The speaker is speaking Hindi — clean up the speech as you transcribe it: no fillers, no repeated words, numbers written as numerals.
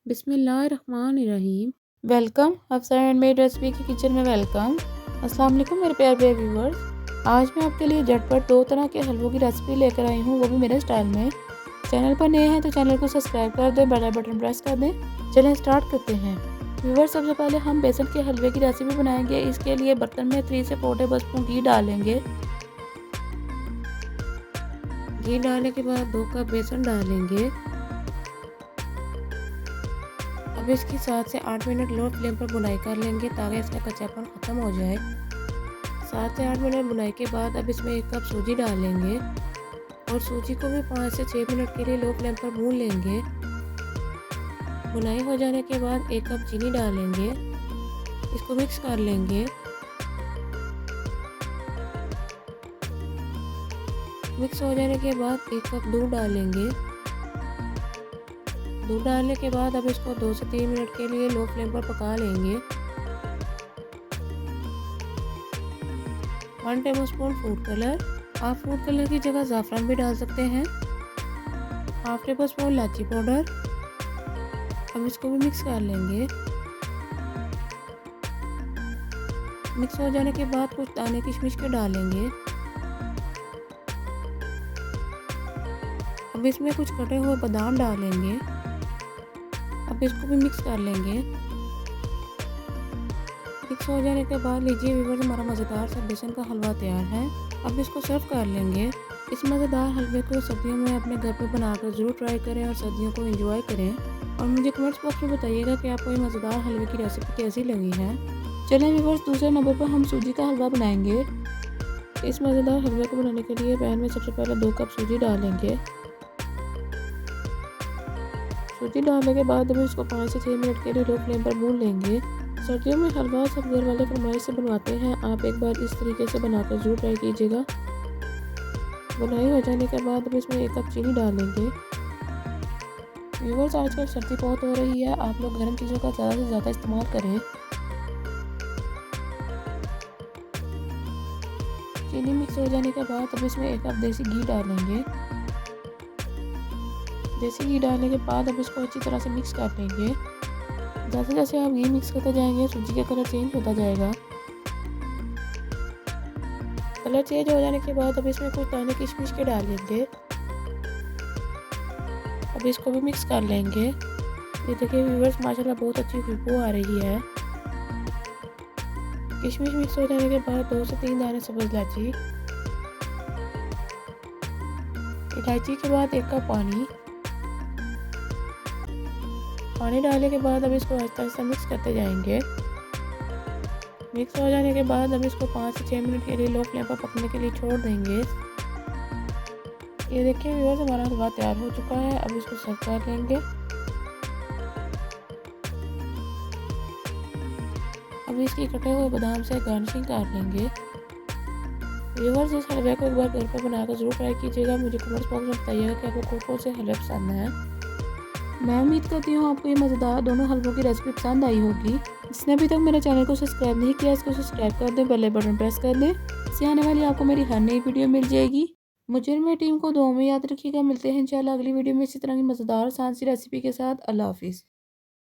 बिस्मिल्लाहिर्रहमानिर्रहीम। वेलकम हफ्सा हैंडमेड रेसिपी की किचन में वेलकम। अस्सलाम वालेकुम मेरे प्यारे प्यारे व्यूवर्स। आज मैं आपके लिए झटपट दो तरह के हलवों की रेसिपी लेकर आई हूँ, वो भी मेरे स्टाइल में। चैनल पर नए हैं तो चैनल को सब्सक्राइब कर दें, बेल बटन प्रेस कर दें। चलें स्टार्ट करते हैं। व्यूवर्स, सबसे पहले हम बेसन के हलवे की रेसिपी बनाएंगे। इसके लिए बर्तन में 3 से 4 टेबलस्पून घी डालेंगे। घी डालने के बाद 2 कप बेसन डालेंगे। अब इसकी 7 से 8 मिनट लो फ्लेम पर भुनाई कर लेंगे ताकि इसका कच्चापन ख़त्म हो जाए। 7 से 8 मिनट भुनाई के बाद अब इसमें 1 कप सूजी डालेंगे और सूजी को भी 5 से 6 मिनट के लिए लो फ्लेम पर भून लेंगे। भुनाई हो जाने के बाद 1 कप चीनी डालेंगे, इसको मिक्स कर लेंगे। मिक्स हो जाने के बाद 1 कप दूध डालेंगे। दूध डालने के बाद अब इसको 2 से 3 मिनट के लिए लो फ्लेम पर पका लेंगे। 1 टेबलस्पून फूड कलर, आप फूड कलर की जगह ज़ाफ़रान भी डाल सकते हैं। 1/2 टेबलस्पून इलायची पाउडर, अब इसको भी मिक्स कर लेंगे। मिक्स हो जाने के बाद कुछ दाने किशमिश के डालेंगे। अब इसमें कुछ कटे हुए बादाम डालेंगे। अब इसको भी मिक्स कर लेंगे। मिक्स हो जाने के बाद लीजिए व्यूअर्स, हमारा मज़ेदार सा बेसन का हलवा तैयार है। अब इसको सर्व कर लेंगे। इस मज़ेदार हलवे को सर्दियों में अपने घर पे बनाकर ज़रूर ट्राई करें और सर्दियों को एंजॉय करें। और मुझे कमेंट्स बॉक्स में बताइएगा कि आपको ये मज़ेदार हलवे की रेसिपी कैसी लगी है। चलें व्यूअर्स, दूसरे नंबर पर हम सूजी का हलवा बनाएंगे। इस मज़ेदार हलवे को बनाने के लिए पैन में सबसे पहले 2 कप सूजी डालेंगे। सूजी डालने के बाद हम इसको 5 से 6 मिनट के लिए लो फ्लेम पर भून लेंगे। सर्दियों में हलवा सब घर वाले फरमाइश से बनवाते हैं, आप एक बार इस तरीके से बनाकर जरूर ट्राई कीजिएगा। बुनाई हो जाने के बाद हम इसमें 1 कप चीनी डालेंगे। व्यूअर्स, आजकल सर्दी बहुत हो रही है, आप लोग गर्म चीज़ों का ज़्यादा से ज़्यादा इस्तेमाल करें। चीनी मिक्स हो जाने के बाद अब इसमें 1 कप देसी घी डालेंगे। देसी घी डालने के बाद अब इसको अच्छी तरह से मिक्स कर लेंगे। जैसे जैसे आप घी मिक्स करते जाएंगे सूजी का कलर चेंज होता जाएगा। कलर चेंज हो जाने के बाद अब इसमें कुछ दाने किशमिश के डालेंगे। अब इसको भी मिक्स कर लेंगे। ये देखिए व्यूअर्स, माशाल्लाह बहुत अच्छी खुशबू आ रही है। किशमिश मिक्स हो जाने के बाद 2 से 3 दाने सब्ज़ इलायची। इलायची के बाद 1 कप पानी डालने के बाद अब इसको आहिस्ता आहिस्ता मिक्स करते जाएंगे। मिक्स हो जाने के बाद अब इसको 5 से 6 मिनट के लिए लो फ्लेम पर पकने के लिए छोड़ देंगे। ये देखिए व्यूअर्स, हमारा हलवा तैयार हो चुका है। अब इसको सर्व कर लेंगे। अब इसकी कटे हुए बादाम से गार्निशिंग कर लेंगे। व्यूअर्स, इस हलवे को एक बार घर पर बनाकर जरूर ट्राई कीजिएगा। मुझे कमेंट्स बॉक्स में बताइएगा कि आपको कौन कौन से हलवे पसंद हैं। मैं उम्मीद करती हूँ आपको ये मज़ेदार दोनों हलवों की रेसिपी पसंद आई होगी। जिसने अभी तक मेरे चैनल को सब्सक्राइब नहीं किया, इसको सब्सक्राइब कर दें, बेल बटन प्रेस कर दें। इससे आने वाली आपको मेरी हर नई वीडियो मिल जाएगी। मुझे और मेरी टीम को दुआ में याद रखिएगा। मिलते हैं इंशाल्लाह अगली वीडियो में इसी तरह की मज़ेदार आसान सी रेसिपी के साथ। अल्लाह हाफिज़।